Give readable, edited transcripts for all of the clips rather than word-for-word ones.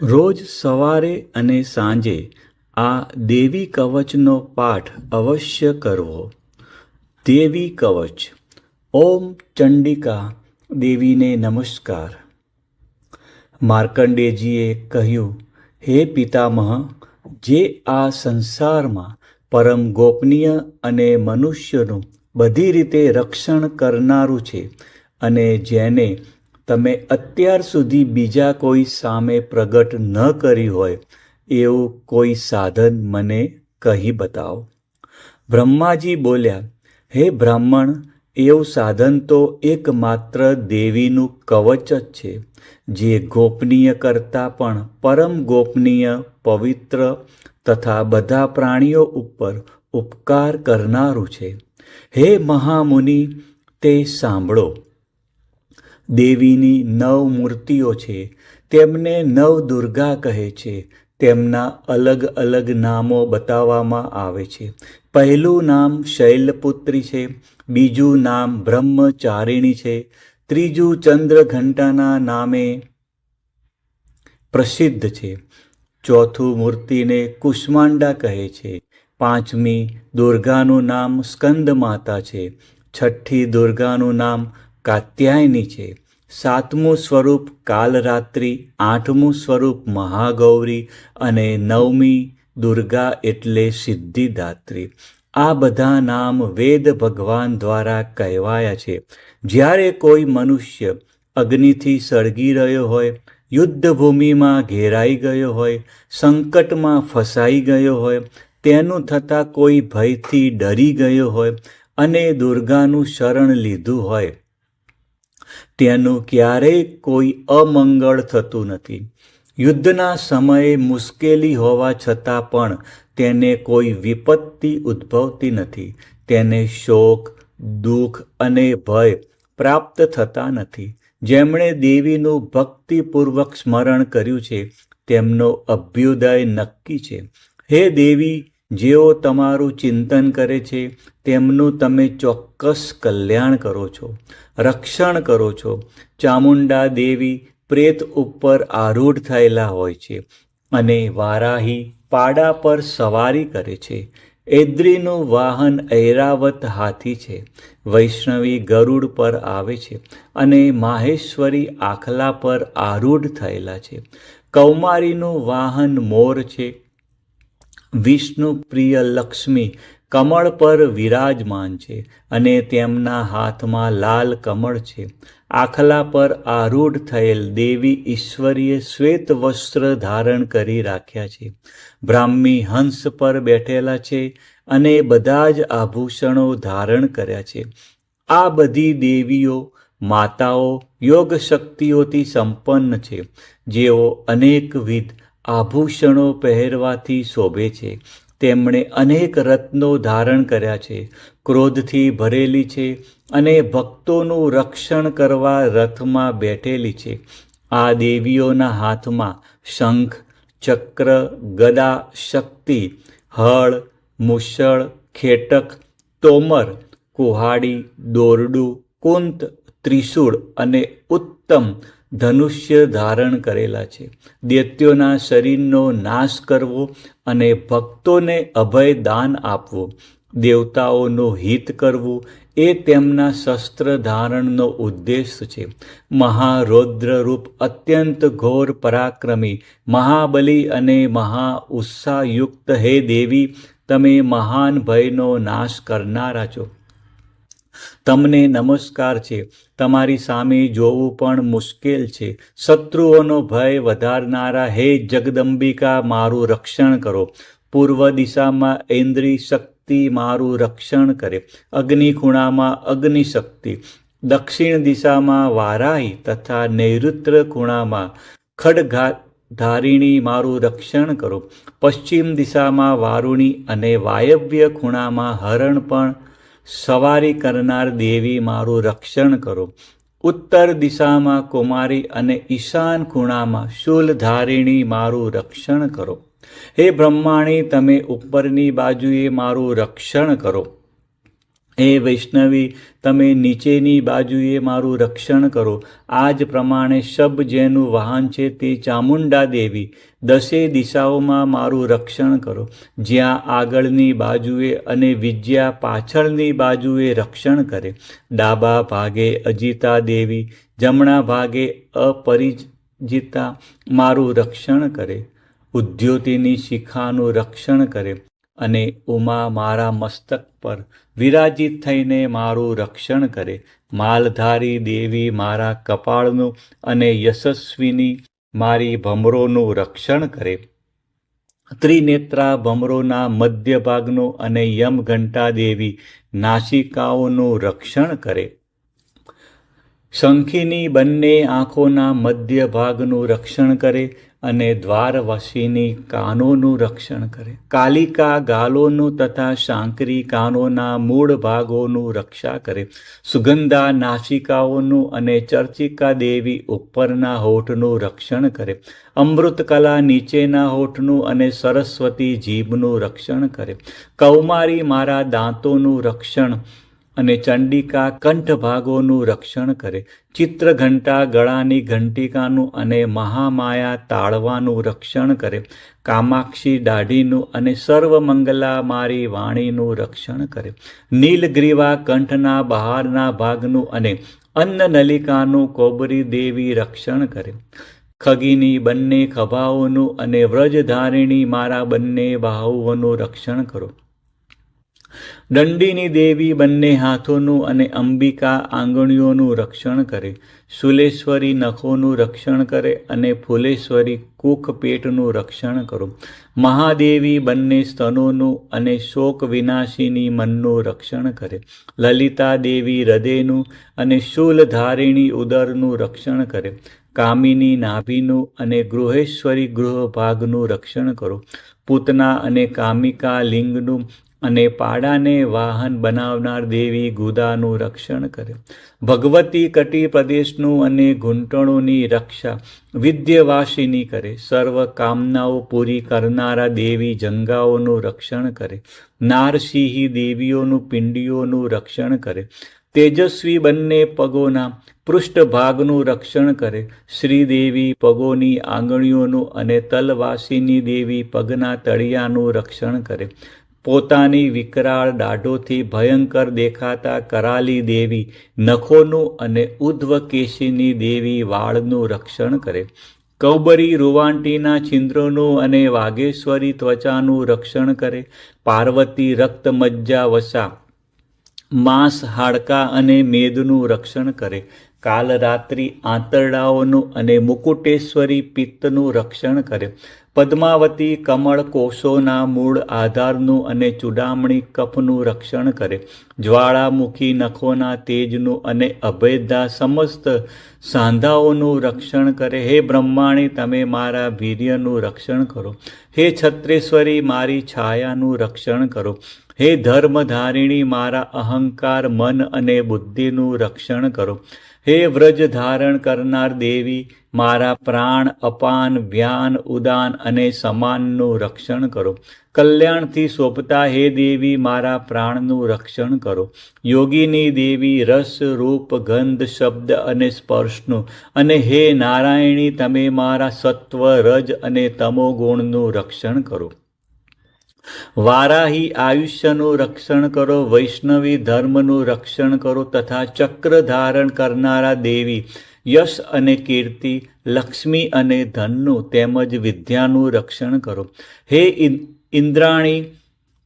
રોજ સવારે અને સાંજે આ દેવી કવચનો પાઠ અવશ્ય કરવો. દેવી કવચ. ઓમ ચંડિકા દેવીને નમસ્કાર. માર્કંડેયજીએ કહ્યું, હે પિતામહ, જે આ સંસારમાં પરમ ગોપનીય અને મનુષ્યનું બધી રીતે રક્ષણ કરનારું છે અને જેને તમે અત્યાર સુધી બીજા કોઈ સામે પ્રગટ ન કરી હોય એવું કોઈ સાધન મને કહી બતાવો. બ્રહ્માજી બોલ્યા, હે બ્રાહ્મણ, એવું સાધન તો એકમાત્ર દેવીનું કવચ જ છે, જે ગોપનીય કરતાં પણ પરમ ગોપનીય, પવિત્ર તથા બધા પ્રાણીઓ ઉપર ઉપકાર કરનારું છે. હે મહામુનિ, તે સાંભળો. દેવીની 9 મૂર્તિઓ છે. તેમને નવદુર્ગા કહે છે. તેમના અલગ અલગ નામો બતાવવામાં આવે છે. પહેલું નામ શૈલપુત્રી છે, બીજું નામ બ્રહ્મચારિણી છે, ત્રીજું ચંદ્રઘંટાના નામે પ્રસિદ્ધ છે, ચોથું મૂર્તિને કુષ્માંડા કહે છે, પાંચમી દુર્ગાનું નામ સ્કંદ માતા છે, છઠ્ઠી દુર્ગાનું નામ કાત્યાયની છે, સાતમું સ્વરૂપ કાલરાત્રિ, આઠમું સ્વરૂપ મહાગૌરી અને નવમી દુર્ગા એટલે સિદ્ધિદાત્રી. આ બધા નામ વેદ ભગવાન દ્વારા કહેવાયા છે. જ્યારે કોઈ મનુષ્ય અગ્નિથી સળગી રહ્યો હોય, યુદ્ધભૂમિમાં ઘેરાઈ ગયો હોય, સંકટમાં ફસાઈ ગયો હોય, તેનું થતાં કોઈ ભયથી ડરી ગયો હોય અને દુર્ગાનું શરણ લીધું હોય, તેનું ક્યારેય કોઈ અમંગળ થતું નથી. યુદ્ધના સમયે મુશ્કેલી હોવા છતાં પણ તેને કોઈ વિપત્તિ ઉદ્ભવતી નથી. તેને શોક, દુઃખ અને ભય પ્રાપ્ત થતા નથી. જેમણે દેવીનું ભક્તિપૂર્વક સ્મરણ કર્યું છે તેમનો અભ્યુદય નક્કી છે. હે દેવી, જેઓ તમારું ચિંતન કરે છે તેમનું તમે ચોક્કસ કલ્યાણ કરો છો, રક્ષણ કરો છો. ચામુંડા દેવી પ્રેત ઉપર આરૂઢ થયેલા હોય છે અને વારાહી પાડા પર સવારી કરે છે. ઐદ્રીનું વાહન ઐરાવત હાથી છે. વૈષ્ણવી ગરુડ પર આવે છે અને માહેશ્વરી આખલા પર આરૂઢ થયેલા છે. કૌમારીનું વાહન મોર છે. વિષ્ણુ પ્રિય લક્ષ્મી કમળ પર વિરાજમાન છે અને તેમના હાથમાં લાલ કમળ છે. આખલા પર આરૂઢ થયેલ દેવી ઈશ્વરીએ શ્વેત વસ્ત્ર ધારણ કરી રાખ્યા છે. બ્રાહ્મી હંસ પર બેઠેલા છે અને બધા જ આભૂષણો ધારણ કર્યા છે. આ બધી દેવીઓ માતાઓ યોગ શક્તિઓથી સંપન્ન છે, જેઓ અનેકવિધ આભૂષણો પહેરવાથી શોભે છે. તેમણે અનેક રત્નો ધારણ કર્યા છે, ક્રોધથી ભરેલી છે અને ભક્તોનું રક્ષણ કરવા રથમાં બેઠેલી છે. આ દેવીઓના હાથમાં શંખ, ચક્ર, ગદા, શક્તિ, હળ, મુસળ, ખેટક, તોમર, કુહાડી, દોરડું, કુંત, ત્રિશૂળ અને ઉત્તમ ધનુષ્ય ધારણ કરેલા છે. દૈત્યોના શરીરનો નાશ કરવો અને ભક્તોને અભય દાન આપવું, દેવતાઓનું હિત કરવું એ તેમના શસ્ત્ર ધારણનો ઉદ્દેશ છે. મહારૌદ્ર રૂપ, અત્યંત ઘોર પરાક્રમી, મહાબલી અને મહા ઉત્સાહયુક્ત હે દેવી, તમે મહાન ભયનો નાશ કરનારા છો. તમને નમસ્કાર છે. તમારી સામે જોવું પણ મુશ્કેલ છે. શત્રુઓનો ભય વધારનારા હે જગદંબિકા, મારું રક્ષણ કરો. પૂર્વ દિશામાં ઐન્દ્રી શક્તિ મારું રક્ષણ કરે. અગ્નિ ખૂણામાં અગ્નિ શક્તિ, દક્ષિણ દિશામાં વારાહી તથા નૈઋત્ય ખૂણામાં ખડ્ગધારિણી મારું રક્ષણ કરો. પશ્ચિમ દિશામાં વારુણી અને વાયવ્ય ખૂણામાં હરણ પણ સવારી કરનાર દેવી મારું રક્ષણ કરો. ઉત્તર દિશામાં કુમારી અને ઈશાન ખૂણામાં શૂલધારિણી મારું રક્ષણ કરો. હે બ્રહ્માણી, તમે ઉપરની બાજુએ મારું રક્ષણ કરો. હે વૈષ્ણવી, તમે નીચેની બાજુએ મારું રક્ષણ કરો. આ જ પ્રમાણે શબ જેનું વાહન છે તે ચામુંડા દેવી, 10 દિશાઓમાં મારું રક્ષણ કરો. જ્યાં આગળની બાજુએ અને વિજ્યા પાછળની બાજુએ રક્ષણ કરે. ડાબા ભાગે અજિતા દેવી, જમણા ભાગે અપરિજિતા મારું રક્ષણ કરે. ઉદ્યોતિની શિખાનું રક્ષણ કરે અને ઉમા મારા મસ્તક પર વિરાજિત થઈને મારું રક્ષણ કરે. માલધારી દેવી મારા કપાળનું અને યશસ્વીની મારી ભમરોનું રક્ષણ કરે. ત્રિનેત્રા ભમરોના મધ્ય ભાગનું અને યમઘંટા દેવી નાસિકાઓનું રક્ષણ કરે. શંખીની બંને આંખોના મધ્ય ભાગનું રક્ષણ કરે અને દ્વારવશીની કાનોનું રક્ષણ કરે. કાલિકા ગાલોનું તથા શાંકરી કાનોના મૂળ ભાગોનું રક્ષા કરે. સુગંધા નાસિકાઓનું અને ચર્ચિકા દેવી ઉપરના હોઠનું રક્ષણ કરે. અમૃતકલા નીચેના હોઠનું અને સરસ્વતી જીભનું રક્ષણ કરે. કૌમારી મારા દાંતોનું રક્ષણ અને ચંડિકા કંઠ ભાગોનું રક્ષણ કરે. ચિત્રઘંટા ગળાની ઘંટિકાનું અને મહામાયા તાળવાનું રક્ષણ કરે. કામાક્ષી દાઢીનું અને સર્વમંગલા મારી વાણીનું રક્ષણ કરે. નીલગ્રીવા કંઠના બહારના ભાગનું અને અન્નનલિકાનું કોબરી દેવી રક્ષણ કરે. ખગીની બંને ખભાઓનું અને વ્રજધારિણી મારા બંને બાહુઓનું રક્ષણ કરો. દંડીની દેવી બંને હાથોનું અને અંબિકા આંગળીઓનું રક્ષણ કરે. શૂલેશ્વરી નખોનું રક્ષણ કરે અને ફૂલેશ્વરી કુખ પેટનું રક્ષણ કરો. મહાદેવી બંને સ્તનોનું અને શોક વિનાશીની મનનું રક્ષણ કરે. લલિતા દેવી હૃદયનું અને શૂલધારિણી ઉદરનું રક્ષણ કરે. કામિની નાભીનું અને ગૃહેશ્વરી ગૃહ ભાગનું રક્ષણ કરો. પૂતના અને કામિકા લિંગનું અને પાડાને વાહન બનાવનાર દેવી ગુદાનું રક્ષણ કરે. ભગવતી કટી પ્રદેશનું અને ઘૂંટણોની રક્ષા વિદ્યવાસિની કરે. સર્વ કામનાઓ પૂરી કરનારા દેવી જંગાઓનું રક્ષણ કરે. નારસિંહી દેવીઓનું પિંડીઓનું રક્ષણ કરે. તેજસ્વી બંને પગોના પૃષ્ઠભાગનું રક્ષણ કરે. શ્રીદેવી પગોની આંગળીઓનું અને તલવાસીની દેવી પગના તળિયાનું રક્ષણ કરે. પોતાની વિકરાળ દાઢોથી ભયંકર દેખાતા કરાલી દેવી નખોનું અને ઉધ્વકેશીની દેવી વાળનું રક્ષણ કરે. કૌબરી રૂવાંટીના છિદ્રોનું અને વાઘેશ્વરી ત્વચાનું રક્ષણ કરે. પાર્વતી રક્ત મજ્જા વસા માંસ હાડકાં અને મેદનું રક્ષણ કરે. કાલરાત્રિ આંતરડાઓનું અને મુકુટેશ્વરી પિત્તનું રક્ષણ કરે. પદ્માવતી કમળ કોષોના મૂળ આધારનું અને ચૂડામણી કફનું રક્ષણ કરે. જ્વાળામુખી નખોના તેજનું અને અભેદા સમસ્ત સાંધાઓનું રક્ષણ કરે. હે બ્રહ્માણી, તમે મારા વીર્યનું રક્ષણ કરો. હે છત્રેશ્વરી, મારી છાયાનું રક્ષણ કરો. હે ધર્મધારિણી, મારા અહંકાર, મન અને બુદ્ધિનું રક્ષણ કરો. હે વ્રજ ધારણ કરનાર દેવી, મારા પ્રાણ, અપાન, વ્યાન, ઉદાન અને સમાનનું રક્ષણ કરો. કલ્યાણથી શોભતા હે દેવી, મારા પ્રાણનું રક્ષણ કરો. યોગીની દેવી, રસ, રૂપ, ગંધ, શબ્દ અને સ્પર્શનું, અને હે નારાયણી, તમે મારા સત્વ, રજ અને તમો ગુણનું રક્ષણ કરો. વારાહી આયુષ્યનું રક્ષણ કરો. વૈષ્ણવી ધર્મનું રક્ષણ કરો તથા ચક્ર ધારણ કરનારા દેવી યશ અને કીર્તિ, લક્ષ્મી અને ધનનું તેમજ વિદ્યાનું રક્ષણ કરો. હે ઇન્દ્રાણી,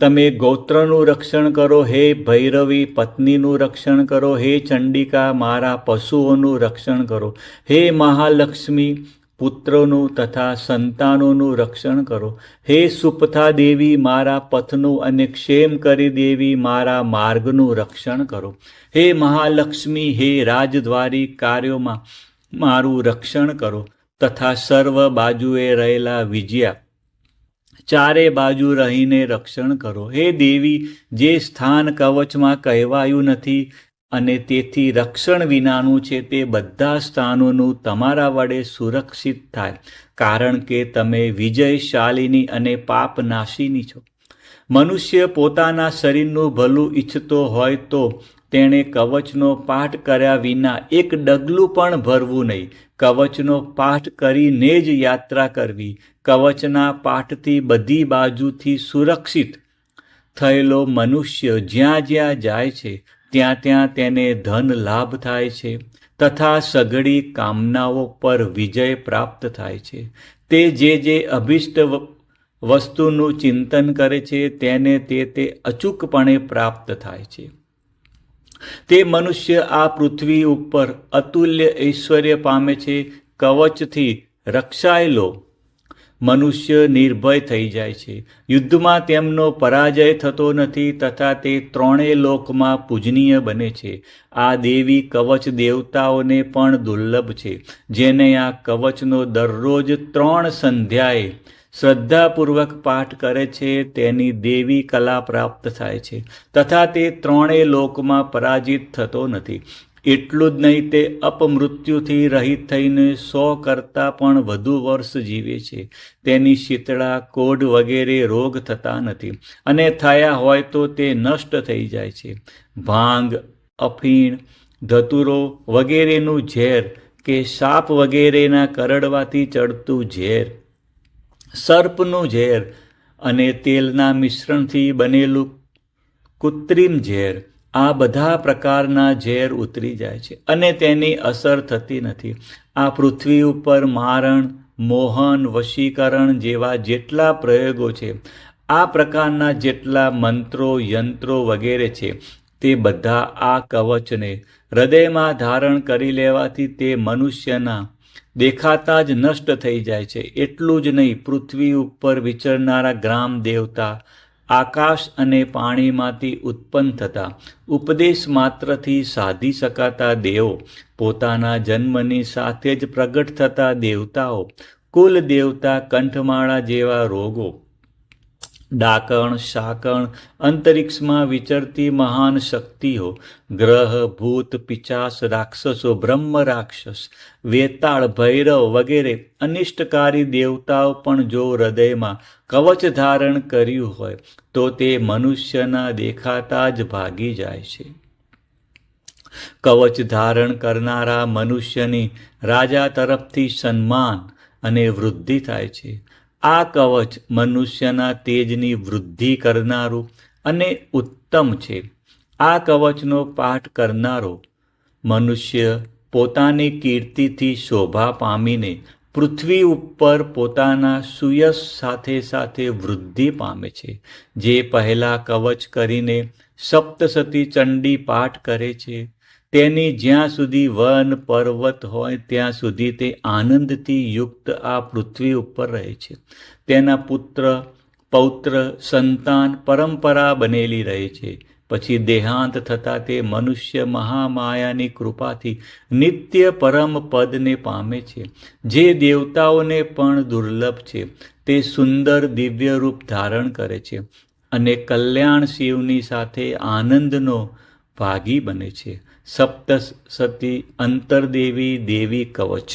તમે ગોત્રનું રક્ષણ કરો. હે ભૈરવી, પત્નીનું રક્ષણ કરો. હે ચંડિકા, મારા પશુઓનું રક્ષણ કરો. હે મહાલક્ષ્મી, પુત્રોનું તથા સંતાનોનું રક્ષણ કરો. હે સુપથા દેવી, મારા પથનું અને ક્ષેમકરી દેવી, મારા માર્ગનું રક્ષણ કરો. હે મહાલક્ષ્મી, હે રાજદ્વારી કાર્યોમાં મારું રક્ષણ કરો તથા સર્વ બાજુએ રહેલા વિજયા ચારે બાજુ રહીને રક્ષણ કરો. હે દેવી, જે સ્થાન કવચમાં કહેવાયું નથી અને તેથી રક્ષણ વિનાનું છે, તે બધા સ્થાનોનું તમારા વડે સુરક્ષિત થાય, કારણ કે તમે વિજયશાલિની અને પાપનાશીની છો. મનુષ્ય પોતાના શરીરનું ભલું ઈચ્છતો હોય તો તેણે કવચનો પાઠ કર્યા વિના એક ડગલું પણ ભરવું નહીં. કવચનો પાઠ કરીને જ યાત્રા કરવી. કવચના પાઠથી બધી બાજુથી સુરક્ષિત થયેલો મનુષ્ય જ્યાં જ્યાં જાય છે ત્યાં ત્યાં તેને ધન લાભ થાય છે તથા સઘળી કામનાઓ પર વિજય પ્રાપ્ત થાય છે. તે જે અભિષ્ટ વસ્તુનું ચિંતન કરે છે તેને તે અચૂકપણે પ્રાપ્ત થાય છે. તે મનુષ્ય આ પૃથ્વી ઉપર અતુલ્ય ઐશ્વર્ય પામે છે. કવચથી રક્ષાયેલો મનુષ્ય નિર્ભય થઈ જાય છે. યુદ્ધમાં તેમનો પરાજય થતો નથી તથા તે ત્રણેય લોકમાં પૂજનીય બને છે. આ દેવી કવચ દેવતાઓને પણ દુર્લભ છે. જેને આ કવચનો દરરોજ 3 સંધ્યાએ શ્રદ્ધાપૂર્વક પાઠ કરે છે તેની દેવી કલા પ્રાપ્ત થાય છે તથા તે ત્રણેય લોકમાં પરાજિત થતો નથી. એટલું જ નહીં, તે અપમૃત્યુથી રહિત થઈને 100 કરતાં પણ વધુ વર્ષ જીવે છે. તેની શીતળા, કોઢ વગેરે રોગ થતા નથી અને થયા હોય તો તે નષ્ટ થઈ જાય છે. ભાંગ, અફીણ, ધતુરો વગેરેનું ઝેર કે સાપ વગેરેના કરડવાથી ચડતું ઝેર, સર્પનું ઝેર અને તેલના મિશ્રણથી બનેલું કૃત્રિમ ઝેર, આ બધા પ્રકારના ઝેર ઉતરી જાય છે અને તેની અસર થતી નથી. આ પૃથ્વી ઉપર મારણ, મોહન, વશીકરણ જેવા જેટલા પ્રયોગો છે, આ પ્રકારના જેટલા મંત્રો, યંત્રો વગેરે છે, તે બધા આ કવચને હૃદયમાં ધારણ કરી લેવાથી તે મનુષ્યના દેખાતા જ નષ્ટ થઈ જાય છે. એટલું જ નહીં, પૃથ્વી ઉપર વિચરનારા ગ્રામ દેવતા, આકાશ અને પાણીમાંથી ઉત્પન્ન થતા, ઉપદેશ માત્રથી સાધી શકાતા દેવો, પોતાના જન્મની સાથે જ પ્રગટ થતા દેવતાઓ, કુલ દેવતા, કંઠમાળા જેવા રોગો, ડાકણ, શાકણ, અંતરિક્ષમાં વિચરતી મહાન શક્તિઓ, ગ્રહ, ભૂત, પિચાસ, રાક્ષસો, બ્રહ્મ રાક્ષસ, વેતાળ, ભૈરવ વગેરે અનિષ્ટકારી દેવતાઓ પણ જો હૃદયમાં કવચ ધારણ કર્યું હોય તો તે મનુષ્યના દેખાતા જ ભાગી જાય છે. કવચ ધારણ કરનારા મનુષ્યની રાજા તરફથી સન્માન અને વૃદ્ધિ થાય છે. આ કવચ મનુષ્યના તેજની વૃદ્ધિ કરનારું અને ઉત્તમ છે. આ કવચનો પાઠ કરનારો મનુષ્ય પોતાની કીર્તિથી શોભા પામીને પૃથ્વી ઉપર પોતાના સુયશ સાથે સાથે વૃદ્ધિ પામે છે. જે પહેલાં કવચ કરીને સપ્તસતી ચંડી પાઠ કરે છે, તેની જ્યાં સુધી વન પર્વત હોય ત્યાં સુધી તે આનંદથી યુક્ત આ પૃથ્વી ઉપર રહે છે. તેના પુત્ર, પૌત્ર, સંતાન પરંપરા બનેલી રહે છે. પછી દેહાંત થતાં તે મનુષ્ય મહામાયાની કૃપાથી નિત્ય પરમ પદને પામે છે, જે દેવતાઓને પણ દુર્લભ છે. તે સુંદર દિવ્ય રૂપ ધારણ કરે છે અને કલ્યાણ શિવની સાથે આનંદનો ભાગી બને છે. સપ્તસતી અંતરદેવી દેવી કવચ.